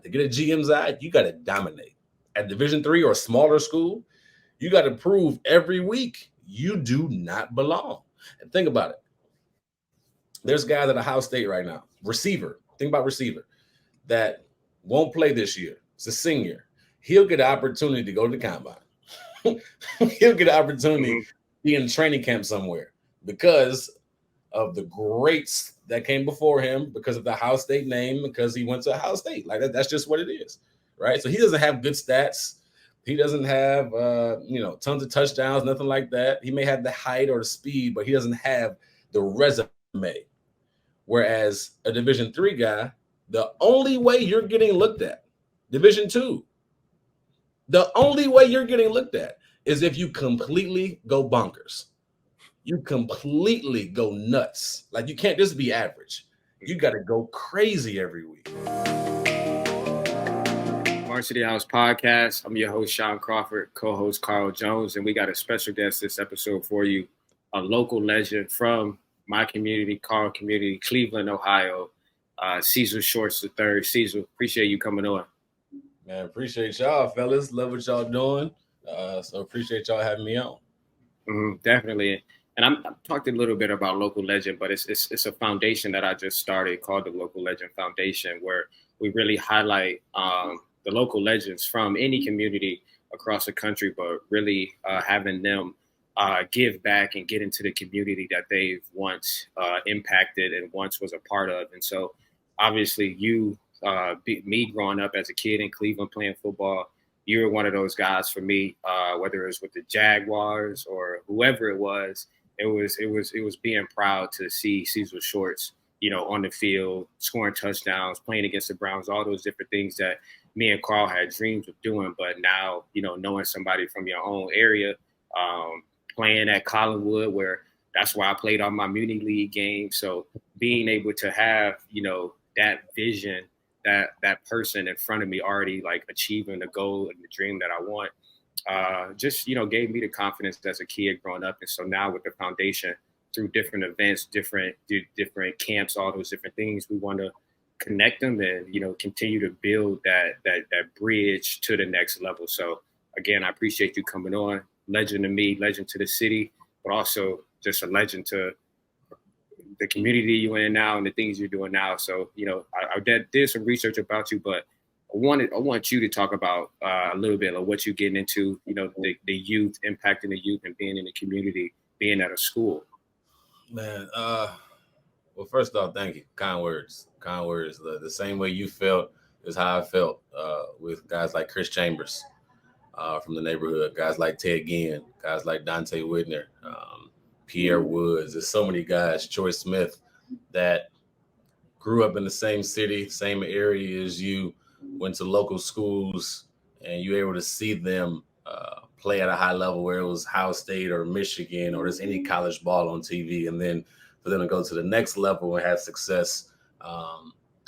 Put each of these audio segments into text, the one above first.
To get a GM's eye, you got to dominate. At Division III or smaller school, you got to prove every week you do not belong. And think about it. There's guys at Ohio State right now, receiver. Think about receiver that won't play this year. It's a senior. He'll get an opportunity to go to the combine. He'll get an opportunity to be in training camp somewhere because of the greats that came before him, because of the Ohio State name, because he went to Ohio State. Like that's just what it is, right? So he doesn't have good stats. He doesn't have, tons of touchdowns, nothing like that. He may have the height or the speed, but he doesn't have the resume. Whereas a Division III guy, the only way you're getting looked at, Division II, the only way you're getting looked at is if you completely go bonkers. You completely go nuts. Like you can't just be average. You got to go crazy every week. Varsity House Podcast. I'm your host, Shaun Crawford, co-host Carl Jones, and we got a special guest this episode for you, a local legend from my community, Carl community, Cleveland, Ohio, Cecil Shorts III. Cecil, appreciate you coming on. Man, appreciate y'all, fellas. Love what y'all doing. So appreciate y'all having me on. Definitely. And I'm talking a little bit about Local Legend, but it's a foundation that I just started called the Local Legend Foundation, where we really highlight the local legends from any community across the country, but really having them give back and get into the community that they've once impacted and once was a part of. And so obviously me growing up as a kid in Cleveland playing football, you were one of those guys for me, whether it was with the Jaguars or whoever it was being proud to see Cecil Shorts, on the field, scoring touchdowns, playing against the Browns, all those different things that me and Carl had dreams of doing. But now, knowing somebody from your own area, playing at Collinwood, where that's where I played all my muni league games. So being able to have, that vision, that person in front of me already like achieving the goal and the dream that I want, just gave me the confidence as a kid growing up. And so now with the foundation, through different events, different camps, all those different things, we want to connect them and continue to build that bridge to the next level. So again, I appreciate you coming on. Legend to me, legend to the city, but also just a legend to the community you're in now and the things you're doing now. So I did some research about you, but I want you to talk about a little bit of what you're getting into, the youth, impacting the youth and being in the community, being at a school. Man, well, first off, thank you. Kind words. The same way you felt is how I felt with guys like Chris Chambers from the neighborhood, guys like Ted Ginn, guys like Dante Whitner, Pierre Woods. There's so many guys, Troy Smith, that grew up in the same city, same area as you, went to local schools, and you were able to see them play at a high level, where it was Ohio State or Michigan or just any college ball on TV. And then for them to go to the next level and have success,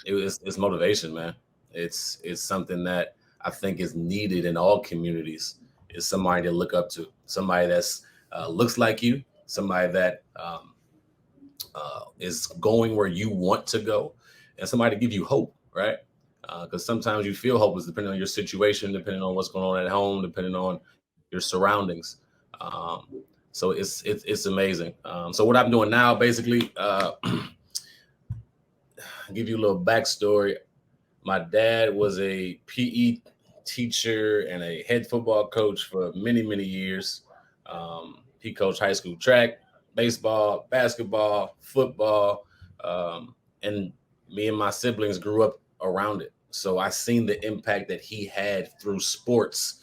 it's motivation, man. It's something that I think is needed in all communities, is somebody to look up to, somebody that's looks like you, somebody that is going where you want to go, and somebody to give you hope, right? Because sometimes you feel hopeless depending on your situation, depending on what's going on at home, depending on your surroundings. So it's amazing. So what I'm doing now, basically, I'll give you a little backstory. My dad was a PE teacher and a head football coach for many, many years. He coached high school track, baseball, basketball, football, and me and my siblings grew up around it. So I seen the impact that he had through sports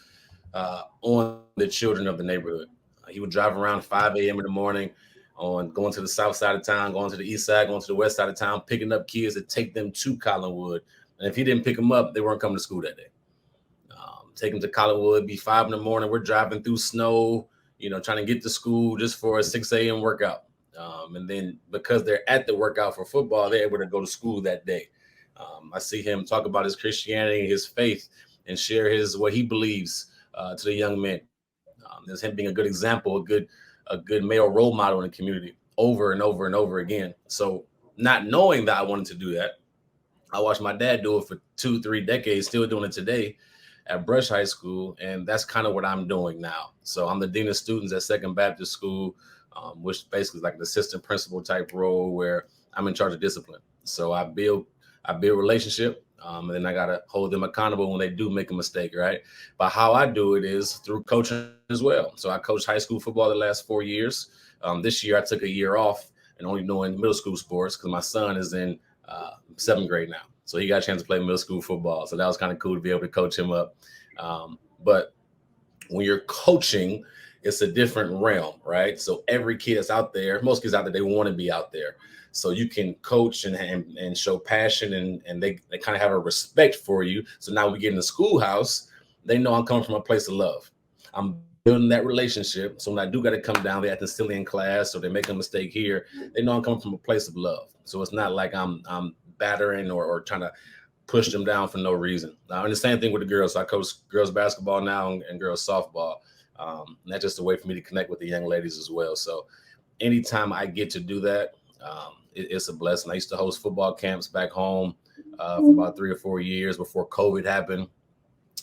on the children of the neighborhood. He would drive around 5 a.m. in the morning, going to the south side of town, going to the east side, going to the west side of town, picking up kids to take them to Collinwood. And if he didn't pick them up, they weren't coming to school that day. Take them to Collinwood, be 5 in the morning. We're driving through snow, trying to get to school just for a 6 a.m. workout. And then because they're at the workout for football, they're able to go to school that day. I see him talk about his Christianity, his faith, and share what he believes to the young men. There's him being a good example, a good male role model in the community over and over and over again. So not knowing that I wanted to do that, I watched my dad do it for 2, 3 decades, still doing it today at Brush High School. And that's kind of what I'm doing now. So I'm the dean of students at Second Baptist School, which basically is like an assistant principal type role where I'm in charge of discipline. So I build relationship, and then I gotta hold them accountable when they do make a mistake, right? But how I do it is through coaching as well. So I coached high school football the last 4 years. This year I took a year off and only doing middle school sports because my son is in 7th grade now, so he got a chance to play middle school football. So that was kind of cool to be able to coach him up. But when you're coaching, it's a different realm, right? So every kid that's out there, most kids out there, they want to be out there. So you can coach and show passion, and they kind of have a respect for you. So now we get in the schoolhouse, they know I'm coming from a place of love. I'm building that relationship. So when I do got to come down, they acting silly in class or they make a mistake here, they know I'm coming from a place of love. So it's not like I'm battering or trying to push them down for no reason. And the same thing with the girls. So I coach girls basketball now and girls softball. And that's just a way for me to connect with the young ladies as well. So anytime I get to do that, it's a blessing. I used to host football camps back home for about 3 or 4 years before COVID happened.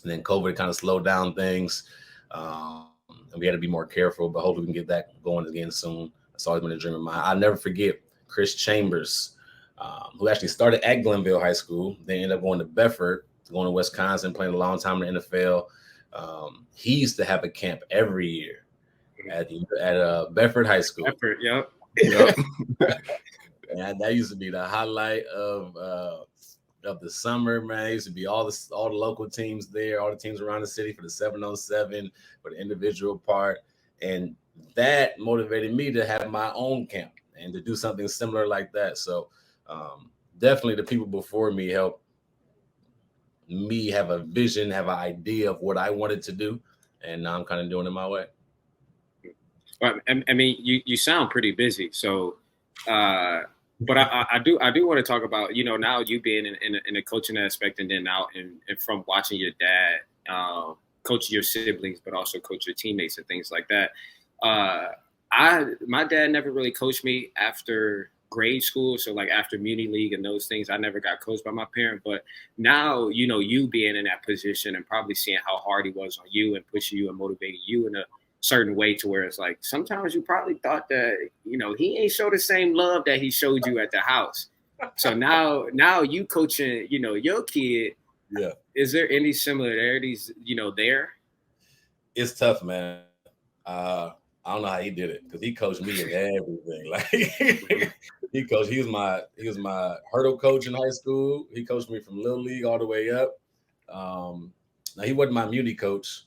And then COVID kind of slowed down things. And we had to be more careful, but hopefully we can get that going again soon. It's always been a dream of mine. I'll never forget Chris Chambers, who actually started at Glenville High School, then ended up going to Bedford, going to Wisconsin, playing a long time in the NFL. He used to have a camp every year at Bedford High School. Bedford, yep. And that used to be the highlight of the summer, man. It used to be all the local teams there, all the teams around the city for the 7-on-7, for the individual part. And that motivated me to have my own camp and to do something similar like that. So definitely the people before me helped me have a vision, have an idea of what I wanted to do. And now I'm kind of doing it my way. Well, I mean, you sound pretty busy. So, but I do want to talk about, now you being in a coaching aspect, and then now and from watching your dad coach your siblings, but also coach your teammates and things like that. My dad never really coached me after grade school. So like after Muni League and those things, I never got coached by my parent. But now, you being in that position and probably seeing how hard he was on you and pushing you and motivating you in a certain way to where it's like sometimes you probably thought that he ain't show the same love that he showed you at the house. So now you coaching your kid. Yeah, is there any similarities there? It's tough, man. I don't know how he did it because he coached me in everything. Like he was my hurdle coach in high school. He coached me from little league all the way up. Now he wasn't my muni coach,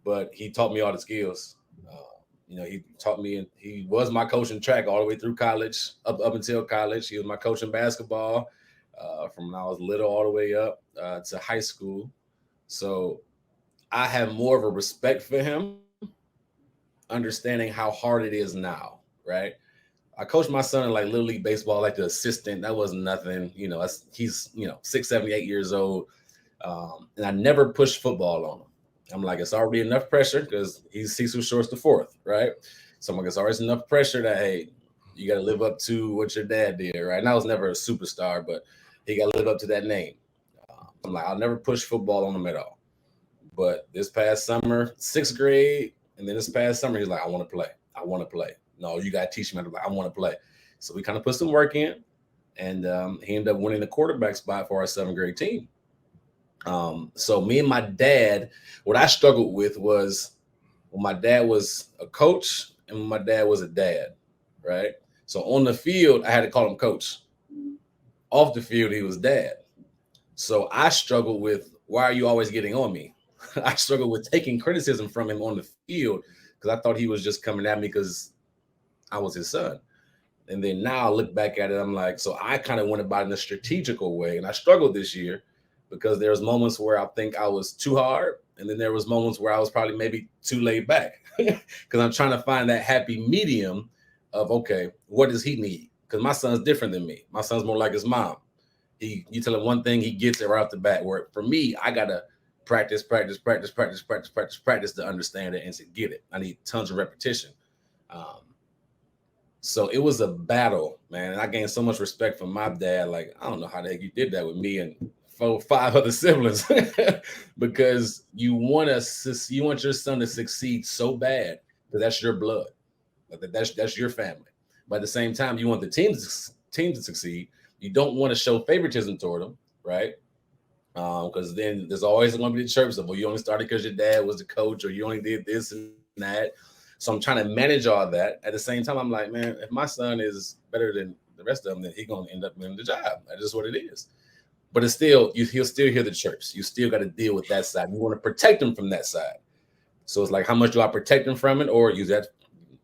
but he taught me all the skills. He taught me, and he was my coach in track all the way through college, up until college. He was my coach in basketball from when I was little all the way up to high school. So I have more of a respect for him, understanding how hard it is now, right? I coached my son in like Little League baseball, like the assistant. That wasn't nothing. He's 6, 7, 8 years old. And I never pushed football on him. I'm like, it's already enough pressure because he's Cecil Shorts IV, right? So I'm like, it's always enough pressure that, hey, you got to live up to what your dad did, right? And I was never a superstar, but he got to live up to that name. I'm like, I'll never push football on him at all. But this past summer, 6th grade, and then this past summer, he's like, I want to play. I want to play. No, you got to teach me. I'm like, I want to play. So we kind of put some work in, and he ended up winning the quarterback spot for our 7th grade team. So me and my dad, what I struggled with was when my dad was a coach and when my dad was a dad, right? So on the field, I had to call him coach. Off the field, he was dad. So I struggled with, why are you always getting on me? I struggled with taking criticism from him on the field because I thought he was just coming at me because I was his son. And then now I look back at it, I'm like, so I kind of went about it in a strategical way. And I struggled this year because there was moments where I think I was too hard. And then there was moments where I was probably maybe too laid back because I'm trying to find that happy medium of, okay, what does he need? Because my son's different than me. My son's more like his mom. You tell him one thing, he gets it right off the bat. Where for me, I got to practice to understand it and to get it. I need tons of repetition. So it was a battle, man. And I gained so much respect from my dad. Like, I don't know how the heck you did that with me and 5 other siblings, because you want your son to succeed so bad because that's your blood, that's your family. But at the same time, you want the team to succeed. You don't want to show favoritism toward them, right? Because then there's always going to be the chirps of, well, you only started because your dad was the coach, or you only did this and that. So I'm trying to manage all that. At the same time, I'm like, man, if my son is better than the rest of them, then he's going to end up winning the job. That's just what it is. But it's still, he'll still hear the chirps. You still got to deal with that side. You want to protect him from that side. So it's like, how much do I protect him from it, or use that?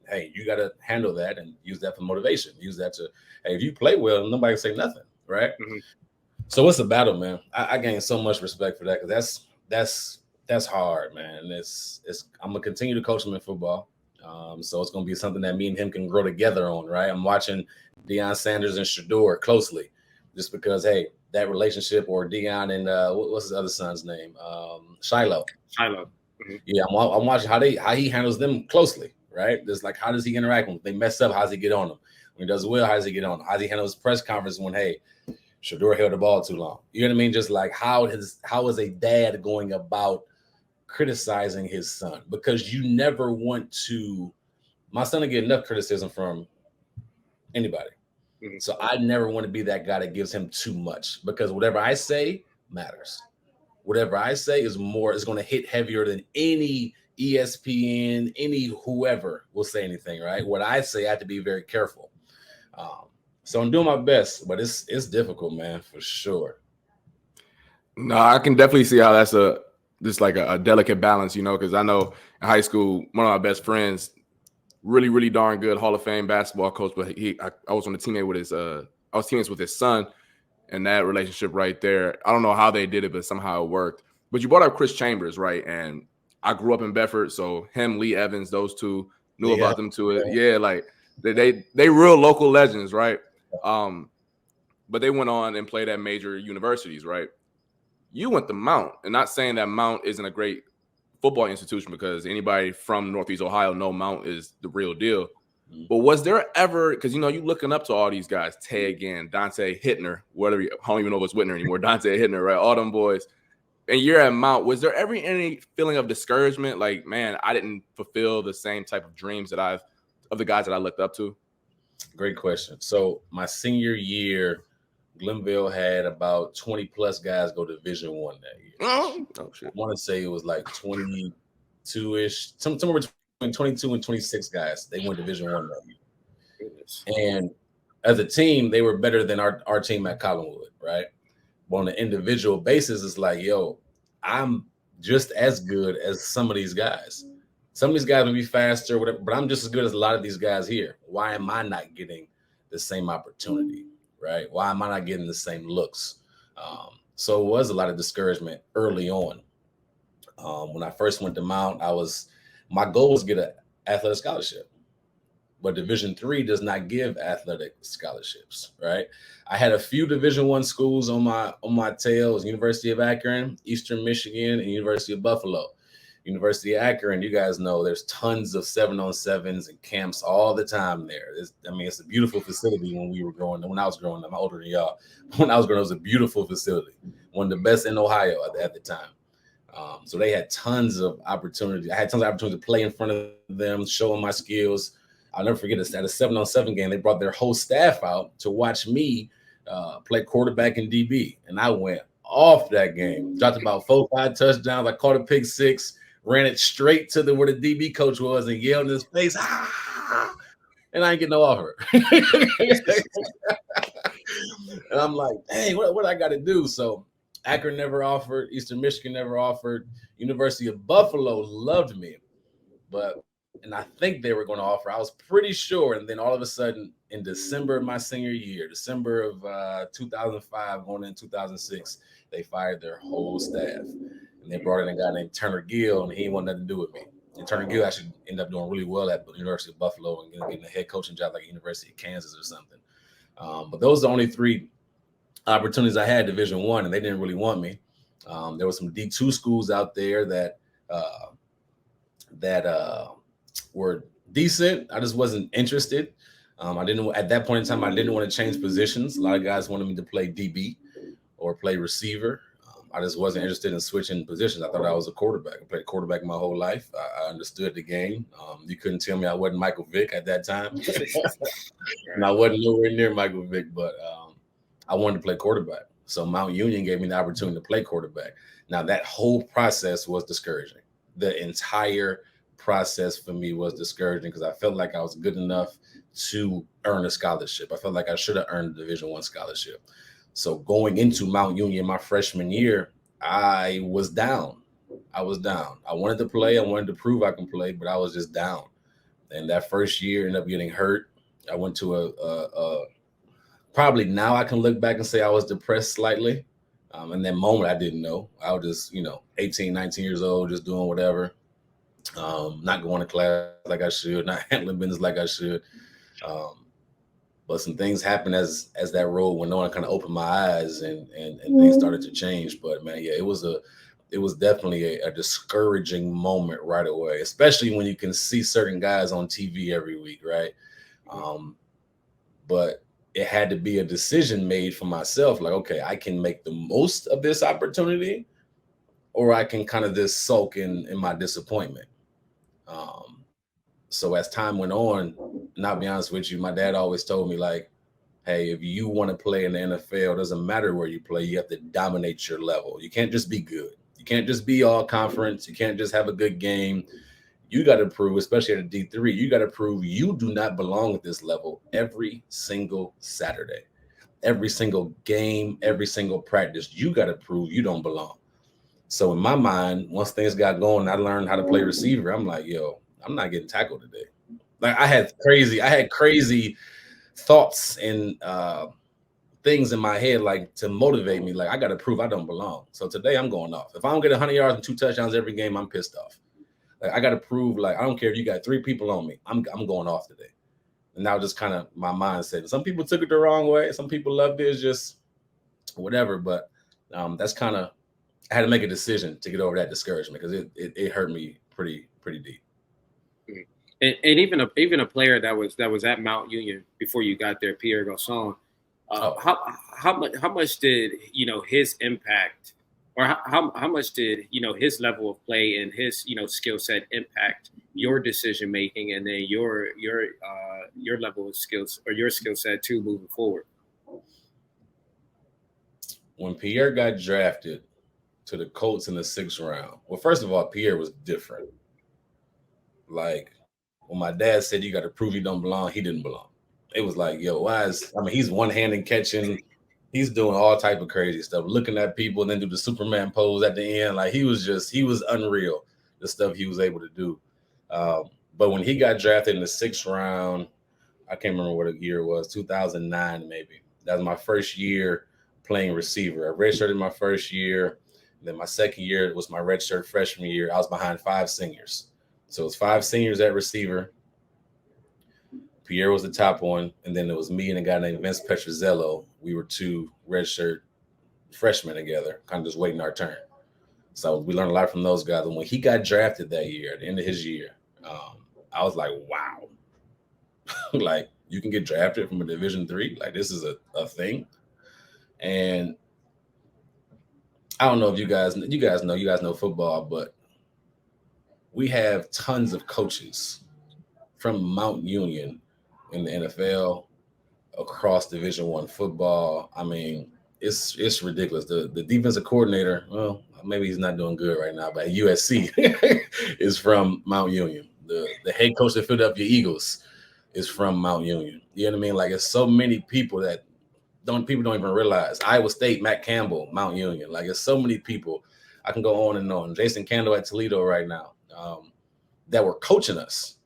Hey, you got to handle that and use that for motivation. Use that to, hey, if you play well, nobody can say nothing, right? Mm-hmm. So it's a battle, man. I gain so much respect for that, because that's hard, man. It's I'm gonna continue to coach him in football. So it's gonna be something that me and him can grow together on, right? I'm watching Deion Sanders and Shador closely, just because, hey, that relationship, or Deion and what's his other son's name? Shiloh. Mm-hmm. Yeah, I'm watching how he handles them closely, right? Just like, how does he interact with them? If they mess up, how does he get on them? When he does well, how does he get on them? How does he handle his press conference when, hey, Shador held the ball too long? You know what I mean? Just like, how is a dad going about criticizing his son? Because you never want to, my son will get enough criticism from anybody. Mm-hmm. So I never want to be that guy that gives him too much, because whatever I say matters. Whatever I say is going to hit heavier than any ESPN, any whoever will say anything, right? What I say, I have to be very careful. So I'm doing my best, but it's difficult, man, for sure. No, I can definitely see how that's just like a delicate balance, because I know in high school, one of my best friends, really, really darn good Hall of Fame basketball coach, but I was on the teammate with I was teammates with his son, and that relationship right there, I don't know how they did it, but somehow it worked. But you brought up Chris Chambers, right? And I grew up in Bedford, so him, Lee Evans, those two, knew about them too. Yeah, like they real local legends, right? But they went on and played at major universities, right? You went to Mount, and not saying that Mount isn't a great football institution, because anybody from Northeast Ohio know Mount is the real deal. Mm-hmm. But was there ever, because you looking up to all these guys, Tay again, Dante Hittner, whatever, I don't even know if it's Whitner anymore, Dante Hittner, right? All them boys. And you're at Mount. Was there ever any feeling of discouragement? Like, man, I didn't fulfill the same type of dreams of the guys that I looked up to? Great question. So my senior year, Glenville had about 20 plus guys go to Division I that year. Oh shit! I want to say it was like 22-ish, somewhere between 22 and 26 guys. They went Division I that year. Goodness. And as a team, they were better than our team at Collinwood, right? But on an individual basis, it's like, yo, I'm just as good as some of these guys. Some of these guys will be faster, whatever, but I'm just as good as a lot of these guys here. Why am I not getting the same opportunity, right? Why am I not getting the same looks? So it was a lot of discouragement early on. When I first went to Mount, my goal was to get an athletic scholarship. But Division III does not give athletic scholarships, right? I had a few Division I schools on my tail. It was University of Akron, Eastern Michigan, and University of Buffalo. University of Akron, you guys know there's tons of 7-on-7s and camps all the time there. It's a beautiful facility when I was growing up. I'm older than y'all. When I was growing up, it was a beautiful facility. One of the best in Ohio at the time. So they had tons of opportunity. I had tons of opportunity to play in front of them, show them my skills. I'll never forget this. At a 7-on-7 game, they brought their whole staff out to watch me play quarterback and DB. And I went off that game. Dropped about 4-5 touchdowns. I caught a pick 6, ran it straight to where the DB coach was and yelled in his face, ah! And I ain't getting no offer. And I'm like, hey, what I got to do? So Akron never offered. Eastern Michigan never offered. University of Buffalo loved me. And I think they were going to offer. I was pretty sure. And then all of a sudden, in December of my senior year, December of 2005, going into 2006, they fired their whole staff. And they brought in a guy named Turner Gill, and he ain't want nothing to do with me. And Turner Gill actually ended up doing really well at the University of Buffalo and getting a head coaching job like University of Kansas or something. But those are the only 3 opportunities I had Division I, and they didn't really want me. There were some D2 schools out there that were decent. I just wasn't interested. I didn't at that point in time. I didn't want to change positions. A lot of guys wanted me to play DB or play receiver. I just wasn't interested in switching positions. I thought I was a quarterback. I played quarterback my whole life. I understood the game. You couldn't tell me I wasn't Michael Vick at that time. And I wasn't nowhere near Michael Vick, but I wanted to play quarterback. So Mount Union gave me the opportunity to play quarterback. Now, that whole process was discouraging. The entire process for me was discouraging because I felt like I was good enough to earn a scholarship. I felt like I should have earned a Division I scholarship. So going into Mount Union my freshman year, I was down. I wanted to play. I wanted to prove I can play, but I was just down. And that first year ended up getting hurt. I went to a probably now I can look back and say I was depressed slightly. In that moment, I didn't know. I was just, 18, 19 years old, just doing whatever. Not going to class like I should, not handling business like I should. But some things happened as that road went on. I kind of opened my eyes and things started to change. But man, yeah, it was definitely a discouraging moment right away, especially when you can see certain guys on TV every week, right? But it had to be a decision made for myself. Like, okay, I can make the most of this opportunity, or I can kind of just sulk in my disappointment. So as time went on, and I'll be honest with you, my dad always told me, like, hey, if you want to play in the NFL, it doesn't matter where you play. You have to dominate your level. You can't just be good. You can't just be all conference. You can't just have a good game. You got to prove, especially at a D3, you got to prove you do not belong at this level every single Saturday, every single game, every single practice. You got to prove you don't belong. So in my mind, once things got going, I learned how to play receiver. I'm like, yo, I'm not getting tackled today. Like I had crazy thoughts and things in my head, like to motivate me. Like I got to prove I don't belong. So today I'm going off. If I don't get 100 yards and 2 touchdowns every game, I'm pissed off. Like I got to prove, like, I don't care if you got 3 people on me. I'm going off today. And now just kind of my mindset. Some people took it the wrong way. Some people loved it. It's just whatever. But that's kind of, I had to make a decision to get over that discouragement because it hurt me pretty deep. And even a player that was at Mount Union before you got there, Pierre Garçon, how much did his impact, or how much did his level of play and his skill set impact your decision making, and then your level of skills or your skill set too moving forward? When Pierre got drafted to the Colts in the 6th round, well, first of all, Pierre was different. Like when my dad said you got to prove you don't belong, he didn't belong. It was like, yo, he's one-handed catching. He's doing all type of crazy stuff, looking at people and then do the Superman pose at the end. Like he was unreal, the stuff he was able to do. But when he got drafted in the 6th round, I can't remember what the year it was, 2009 maybe. That was my first year playing receiver. I redshirted my first year. Then my second year was my redshirt freshman year. I was behind 5 seniors. So it was 5 seniors at receiver. Pierre was the top one, and then it was me and a guy named Vince Petrozello. We were 2 redshirt freshmen together, kind of just waiting our turn. So we learned a lot from those guys. And when he got drafted that year, at the end of his year, I was like, wow. Like, you can get drafted from a Division III? Like, this is a thing? And I don't know if you guys know football, but we have tons of coaches from Mount Union in the NFL, across Division I football. I mean, it's ridiculous. The defensive coordinator, well, maybe he's not doing good right now, but at USC is from Mount Union. The head coach of the Philadelphia Eagles is from Mount Union. You know what I mean? Like, it's so many people that people don't even realize. Iowa State, Matt Campbell, Mount Union. Like, it's so many people. I can go on and on. Jason Candle at Toledo right now, that were coaching us.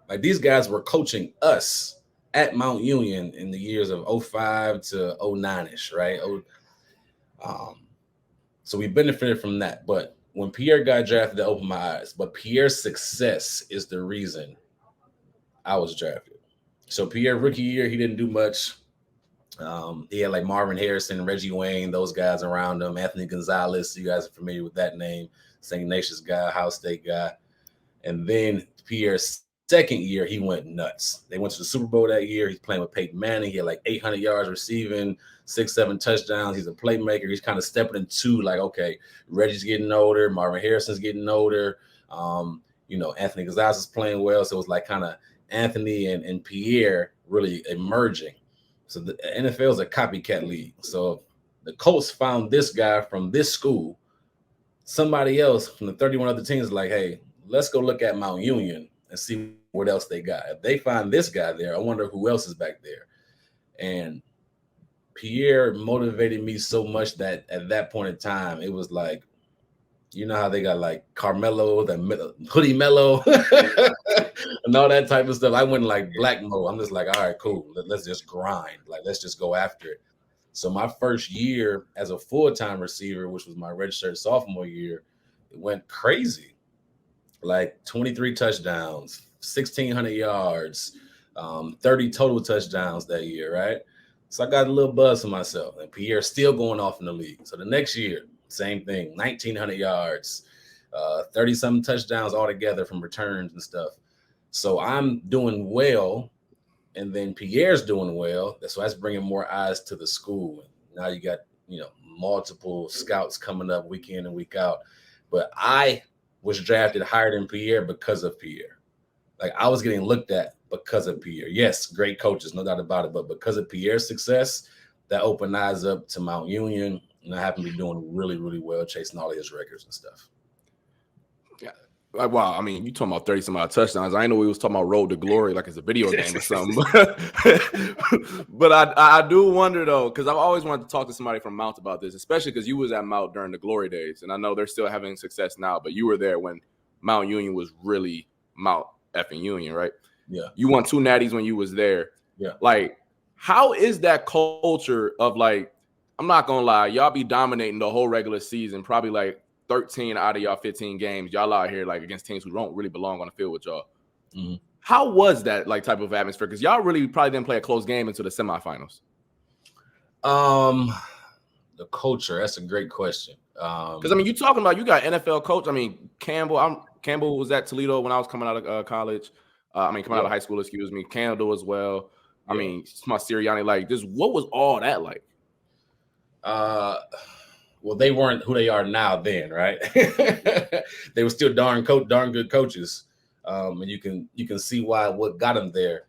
Like, these guys were coaching us at Mount Union in the years of 05 to 09-ish, right? So we benefited from that. But when Pierre got drafted, that opened my eyes. But Pierre's success is the reason I was drafted. So Pierre, rookie year, he didn't do much. He had like Marvin Harrison, Reggie Wayne, those guys around him. Anthony Gonzalez, you guys are familiar with that name. St. Ignatius guy, Ohio State guy. And then Pierre's second year, he went nuts. They went to the Super Bowl that year. He's playing with Peyton Manning. He had like 800 yards receiving, 6-7 touchdowns. He's a playmaker. He's kind of stepping into like, okay, Reggie's getting older. Marvin Harrison's getting older. Anthony Gonzalez is playing well. So it was like kind of Anthony and Pierre really emerging. So the NFL is a copycat league. So the Colts found this guy from this school. Somebody else from the 31 other teams is like, hey, let's go look at Mount Union and see what else they got. If they find this guy there, I wonder who else is back there. And Pierre motivated me so much that at that point in time, it was like, you know how they got like Carmelo, the Hoodie Mello, and all that type of stuff. I went like black mode. I'm just like, all right, cool. Let's just grind. Like, let's just go after it. So my first year as a full-time receiver, which was my redshirt sophomore year, it went crazy. Like 23 touchdowns, 1,600 yards, 30 total touchdowns that year, right? So I got a little buzz for myself. And Pierre's still going off in the league. So the next year, same thing, 1,900 yards, 30-something touchdowns altogether from returns and stuff. So I'm doing well, and then Pierre's doing well. So that's bringing more eyes to the school. Now you got, multiple scouts coming up week in and week out. But I was drafted higher than Pierre because of Pierre. Like, I was getting looked at because of Pierre. Yes, great coaches, no doubt about it. But because of Pierre's success, that opened eyes up to Mount Union. And I happen to be doing really, really well, chasing all of his records and stuff. Yeah. Like, wow. I mean, you talking about 30-some odd touchdowns. I didn't know we was talking about Road to Glory like it's a video game or something. But I do wonder, though, because I've always wanted to talk to somebody from Mount about this, especially because you was at Mount during the glory days. And I know they're still having success now, but you were there when Mount Union was really Mount effing Union, right? Yeah. You won 2 natties when you was there. Yeah. Like, how is that culture of, like, I'm not going to lie, y'all be dominating the whole regular season, probably like 13 out of y'all 15 games. Y'all out here like against teams who don't really belong on the field with y'all. Mm-hmm. How was that like type of atmosphere? Because y'all really probably didn't play a close game into the semifinals. The culture, that's a great question. Because I mean, you talking about you got NFL coach. I mean, Campbell was at Toledo when I was coming out of college. Coming out of high school, excuse me. Campbell as well. I mean, my Sirianni, like this. What was all that like? Well, they weren't who they are now then, right? They were still darn good coaches. And you can see what got them there.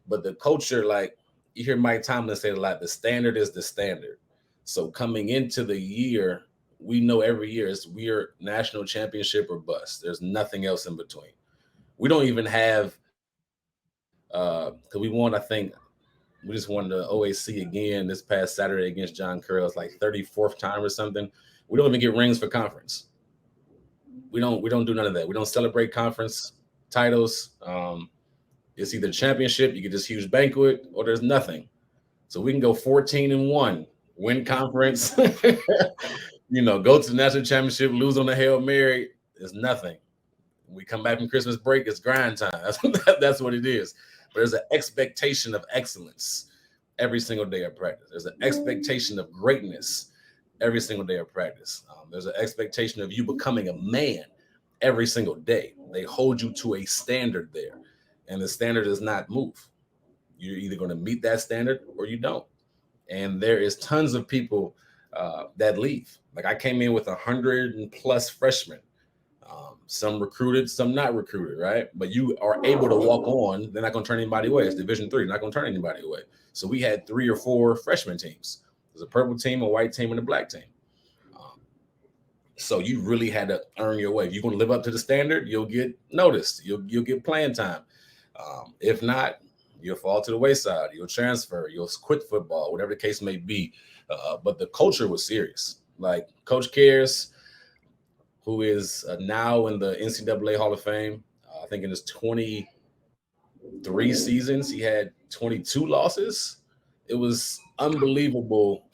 But the culture, like you hear Mike Tomlin say a lot, the standard is the standard. So coming into the year, we know every year we're national championship or bust. There's nothing else in between. We don't even have because we won, I think, we just won the OAC again this past Saturday against John Curl. It's like 34th time or something. We don't even get rings for conference. We don't do none of that. We don't celebrate conference titles. It's either championship, you get this huge banquet, or there's nothing. So we can go 14-1, win conference, go to the national championship, lose on the Hail Mary. There's nothing. We come back from Christmas break, it's grind time. That's what it is. But there's an expectation of excellence every single day of practice. There's an expectation of greatness every single day of practice. There's an expectation of you becoming a man every single day. They hold you to a standard there, and the standard does not move. You're either going to meet that standard or you don't. And there is tons of people that leave. Like I came in with 100+ freshmen. Some recruited, some not recruited, right? But you are able to walk on. They're not going to turn anybody away. It's Division III. They're not going to turn anybody away. So we had 3 or 4 freshman teams. There's a purple team, a white team, and a black team. So you really had to earn your way. If you're going to live up to the standard, you'll get noticed. You'll get playing time. If not, you'll fall to the wayside. You'll transfer. You'll quit football, whatever the case may be. But the culture was serious. Like Coach Cares, who is now in the NCAA Hall of Fame. I think in his 23 seasons, he had 22 losses. It was unbelievable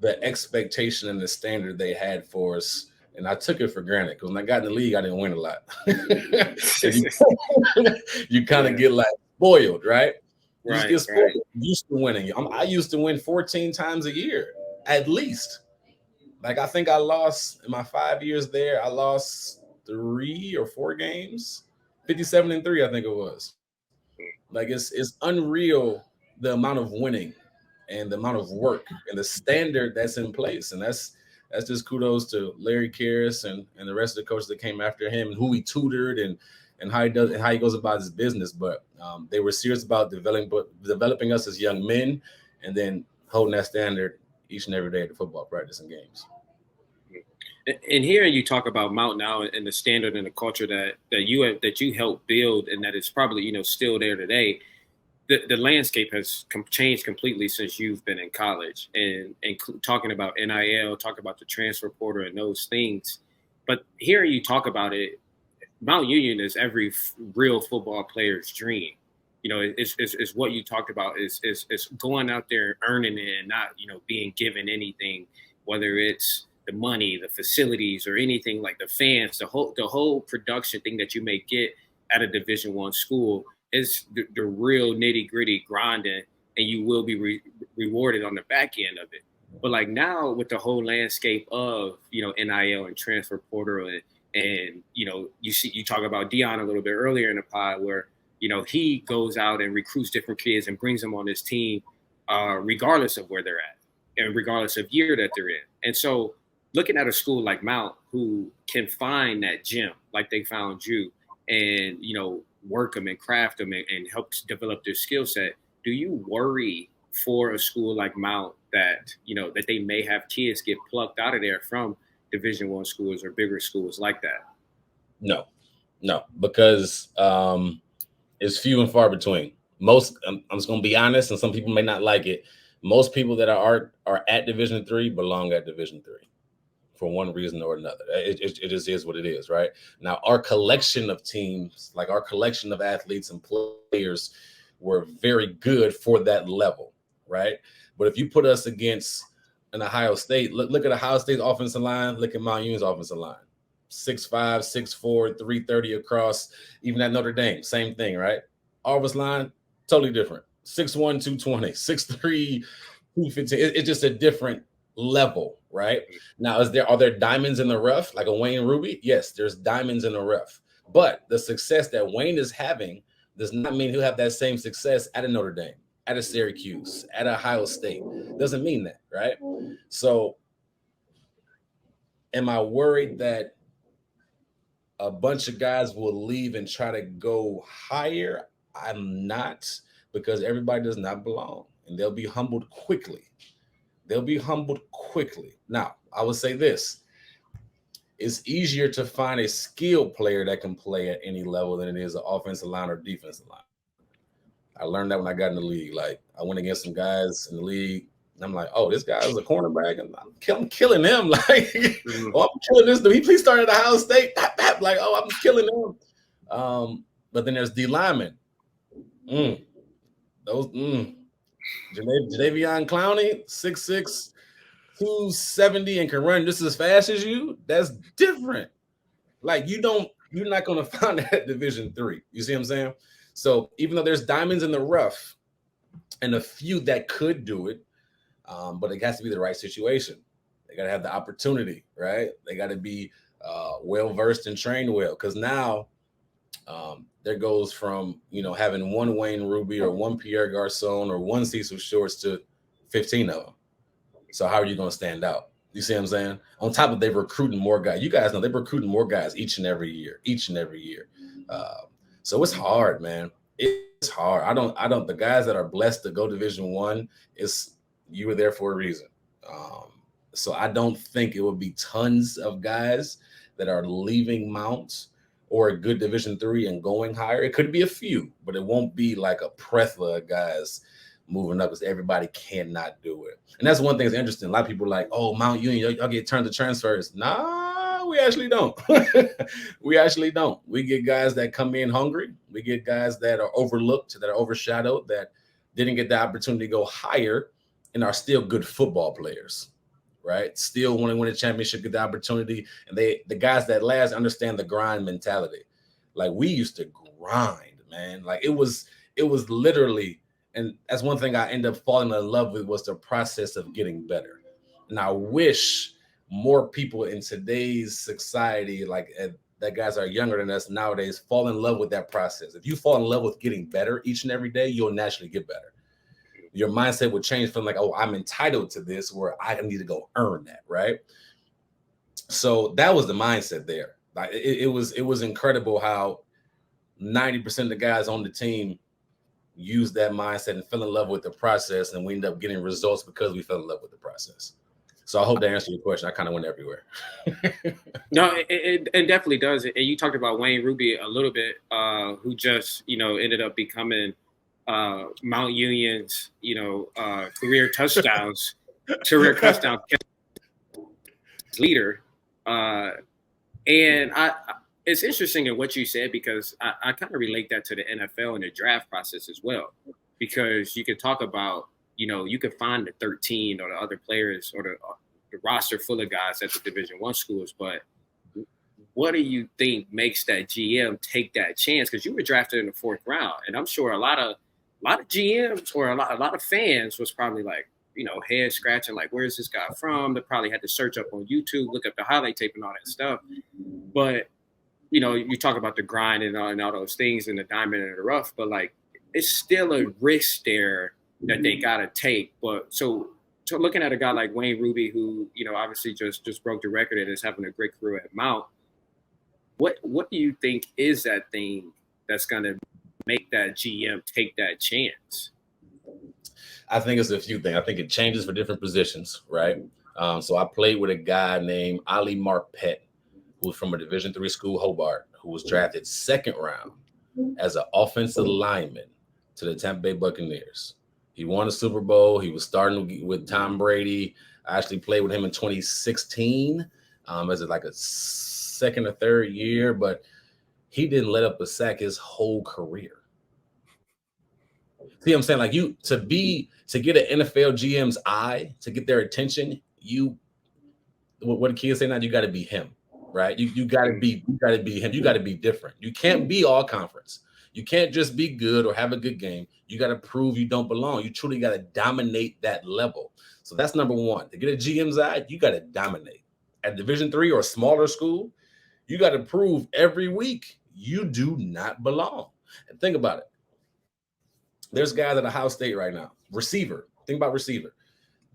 the expectation and the standard they had for us. And I took it for granted because when I got in the league, I didn't win a lot. You kind of get like spoiled, right? You just get spoiled. Right. Used to winning. I used to win 14 times a year, at least. Like, I think I lost in my 5 years there, I lost 3 or 4 games. 57-3, I think it was. Like it's unreal the amount of winning and the amount of work and the standard that's in place. And that's just kudos to Larry Karras and the rest of the coaches that came after him and who he tutored and how he does and how he goes about his business. But they were serious about developing us as young men and then holding that standard each and every day at the football practice and games. And hearing you talk about Mount now and the standard and the culture that you helped build and that is probably still there today, the landscape has changed completely since you've been in college and talking about NIL, talk about the transfer portal and those things. But hearing you talk about it, Mount Union is every real football player's dream. It's what you talked about is going out there and earning it and not being given anything, whether it's the money, the facilities, or anything like the fans, the whole production thing that you may get at a Division I school is the real nitty gritty grinding, and you will be rewarded on the back end of it. But like now with the whole landscape of NIL and transfer portal and you talk about Dion a little bit earlier in the pod where he goes out and recruits different kids and brings them on his team, regardless of where they're at and regardless of year that they're in. And so looking at a school like Mount who can find that gem like they found you and, work them and craft them and help develop their skill set, do you worry for a school like Mount that, that they may have kids get plucked out of there from Division I schools or bigger schools like that? No, because it's few and far between. Most, I'm just going to be honest, and some people may not like it. Most people that are at Division III belong at Division III for one reason or another. It just is what it is, right? Now, our collection of teams, like our collection of athletes and players, were very good for that level, right? But if you put us against an Ohio State, look at Ohio State's offensive line, look at Mount Union's offensive line. 6'5", 6'4", 330 across. Even at Notre Dame, same thing, right? Offensive line, totally different. 6'1", 220, 6'3", 215. It's just a different level, right? Now, are there diamonds in the rough, like a Wayne Ruby? Yes, there's diamonds in the rough. But the success that Wayne is having does not mean he'll have that same success at a Notre Dame, at a Syracuse, at Ohio State. Doesn't mean that, right? So am I worried that a bunch of guys will leave and try to go higher? I'm not, because everybody does not belong, and they'll be humbled quickly. Now, I would say this. It's easier to find a skilled player that can play at any level than it is an offensive line or defensive line. I learned that when I got in the league. Like, I went against some guys in the league, and I'm like, oh, this guy is a cornerback, and I'm killing him. Like, oh, I'm killing this dude. He please started at Ohio State. Like, oh, I'm killing him. But then there's D linemen. Jadeveon Clowney, 6'6", 270, and can run just as fast as you. That's different. Like, you're not going to find that at Division III. You see what I'm saying? So even though there's diamonds in the rough and a few that could do it, but it has to be the right situation. They got to have the opportunity, right? They got to be well-versed and trained well, because now there goes from, having one Wayne Ruby or one Pierre Garçon or one Cecil Shorts to 15 of them. So how are you going to stand out? You see what I'm saying? On top of they're recruiting more guys. You guys know they're recruiting more guys each and every year. So it's hard, man. It's hard. I don't. The guys that are blessed to go Division I, you were there for a reason. So I don't think it would be tons of guys that are leaving Mount or a good Division III and going higher. It could be a few, but it won't be like a plethora of guys moving up, because everybody cannot do it. And that's one thing that's interesting. A lot of people are like, oh, Mount Union, y'all get turned to transfers. Nah, we actually don't. We get guys that come in hungry. We get guys that are overlooked, that are overshadowed, that didn't get the opportunity to go higher and are still good football players, right? Still want to win a championship, get the opportunity. And the guys that last understand the grind mentality. Like, we used to grind, man. Like, it was literally, and that's one thing I ended up falling in love with, was the process of getting better. And I wish more people in today's society, like that guys are younger than us nowadays fall in love with that process. If you fall in love with getting better each and every day, you'll naturally get better. Your mindset would change from like, oh, I'm entitled to this, where I need to go earn that, right? So that was the mindset there. Like it was incredible how 90% of the guys on the team use that mindset and fell in love with the process, and we end up getting results because we fell in love with the process. So I hope that answered your question. I kind of went everywhere. No, it definitely does. And you talked about Wayne Ruby a little bit, who just, ended up becoming Mount Union's, career touchdown leader. And it's interesting in what you said, because I kind of relate that to the NFL and the draft process as well, because you could talk about, you could find the 13 or the other players or the roster full of guys at the Division I schools, but what do you think makes that GM take that chance? Because you were drafted in the 4th round, and I'm sure a lot of GMs or a lot of fans was probably like, head scratching, like, where's this guy from? They probably had to search up on YouTube, look up the highlight tape and all that stuff. But you talk about the grind and all those things and the diamond in the rough, but like, it's still a risk there that they gotta take. But so looking at a guy like Wayne Ruby, who obviously just broke the record and is having a great career at Mount, what do you think is that thing that's gonna make that GM take that chance? I think it's a few things. I think it changes for different positions, right? So I played with a guy named Ali Marpet, who was from a Division III school, Hobart, who was drafted 2nd round as an offensive lineman to the Tampa Bay Buccaneers. He won a Super Bowl. He was starting with Tom Brady. I actually played with him in 2016 as like a 2nd or 3rd year, but he didn't let up a sack his whole career. See what I'm saying? Like, to get an NFL GM's eye, to get their attention, what the kids say now, you got to be him, right? You got to be him. You got to be different. You can't be all conference. You can't just be good or have a good game. You got to prove you don't belong. You truly got to dominate that level. So that's number one. To get a GM's eye, you got to dominate. At Division III or a smaller school, you got to prove every week you do not belong. And think about it. There's guys at Ohio State right now, receiver. Think about receiver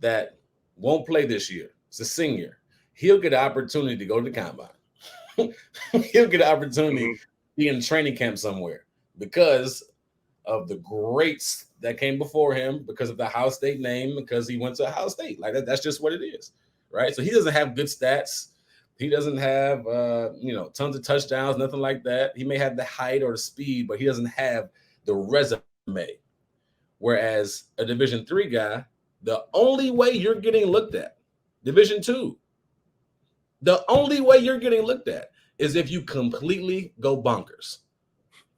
that won't play this year. It's a senior. He'll get an opportunity to go to the combine. He'll get an opportunity to be in training camp somewhere because of the greats that came before him, because of the Ohio State name, because he went to Ohio State. Like that's just what it is, right? So he doesn't have good stats. He doesn't have, tons of touchdowns, nothing like that. He may have the height or the speed, but he doesn't have the resume. Whereas a Division III guy, the only way you're getting looked at, Division II, the only way you're getting looked at is if you completely go bonkers.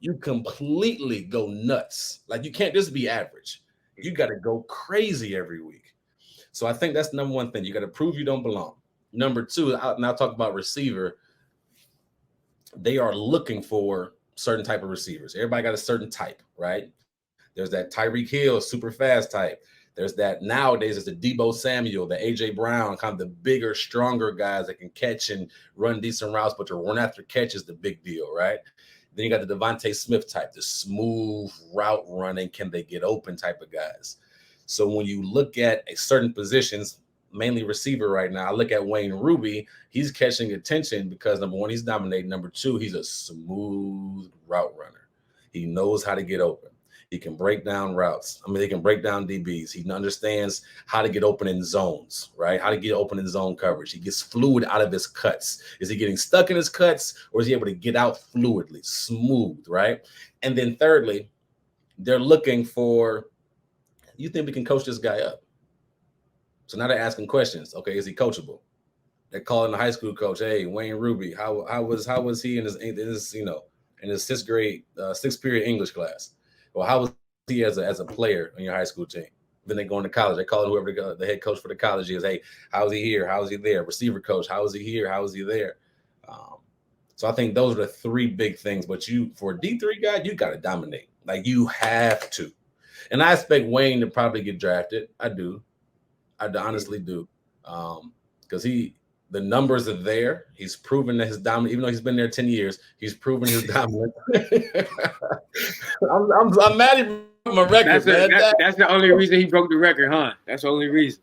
You completely go nuts. Like, you can't just be average. You got to go crazy every week. So I think that's number one thing. You got to prove you don't belong. Number two, now talk about receiver. They are looking for certain type of receivers. Everybody got a certain type, right? There's that Tyreek Hill, super fast type. There's that nowadays, it's the Debo Samuel, the A.J. Brown, kind of the bigger, stronger guys that can catch and run decent routes, but to run after catch is the big deal, right? Then you got the Devontae Smith type, the smooth route running, can they get open type of guys. So when you look at certain positions, mainly receiver right now, I look at Wayne Ruby, he's catching attention because number one, he's dominating. Number two, he's a smooth route runner. He knows how to get open. He can break down routes. He can break down DBs. He understands how to get open in zones, right? How to get open in zone coverage. He gets fluid out of his cuts. Is he getting stuck in his cuts, or is he able to get out fluidly, smooth, right? And then thirdly, they're looking for, you think we can coach this guy up? So now they're asking questions. Okay, is he coachable? They're calling the high school coach. Hey, Wayne Ruby, how was he in his in his sixth period English class? Well, how was he as a player on your high school team? Then they go into college. They call whoever the head coach for the college is. Hey, how is he here? How is he there? Receiver coach, how is he here? How is he there? So I think those are the three big things. But for a D3 guy, you got to dominate. Like, you have to. And I expect Wayne to probably get drafted. I do. I honestly do. Because he The numbers are there. He's proven that his dominant, even though he's been there 10 years, he's proven his dominant. I'm mad at my record, man. That's the only reason he broke the record, huh? That's the only reason.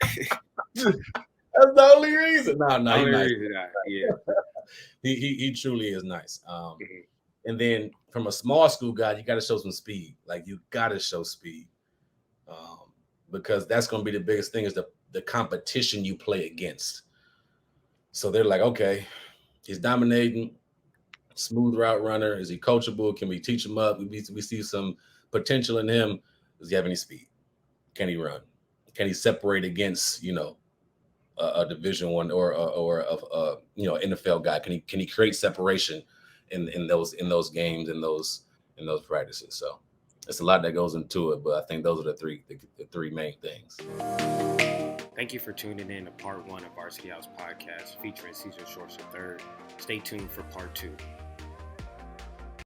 That's the only reason. No, he's nice. Yeah. He truly is nice. And then from a small school guy, you got to show some speed. Like you got to show speed, because that's going to be the biggest thing is the competition you play against. So they're like, okay, he's dominating, smooth route runner. Is he coachable? Can we teach him up? We see some potential in him. Does he have any speed? Can he run? Can he separate against, a Division I or a NFL guy? Can he create separation in those games, in those practices? So it's a lot that goes into it, but I think those are the three main things. Thank you for tuning in to part 1 of Varsity House Podcast featuring Cecil Shorts III. Stay tuned for part 2.